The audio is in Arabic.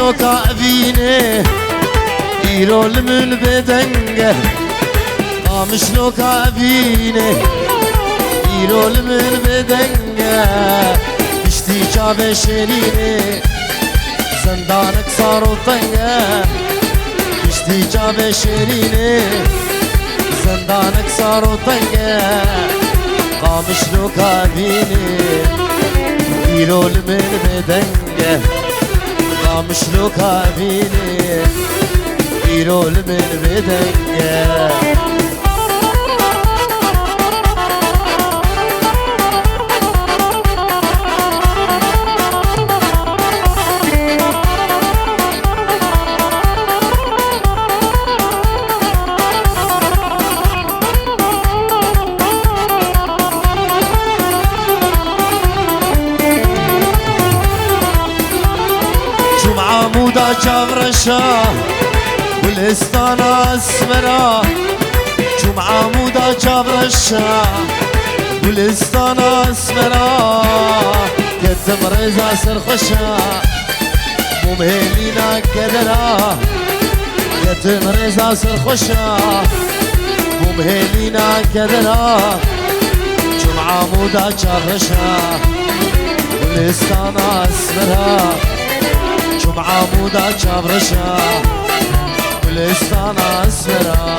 شلوكا أبيني إيرول من بدنجه قام شلوكا أبيني إيرول من بدنجه بشتي جاب شريني زندانك صاروا طنجه بشتي جاب شريني زندانك صاروا طنجه قام شلوكا أبيني إيرول من بدنجه قام شلوكا أبيني إيرول من بدنجه عمودا جابرشا والإستانة اسمرا جمع عمودا جابرشا والإستانة اسمرا كتم رزا سرخشا ممهلينا كدرا كتم رزا سرخشا ممهلينا كدرا جمع عمودا جابرشا والإستانة اسمرا عمودا جابرشا والإستانة اسمرا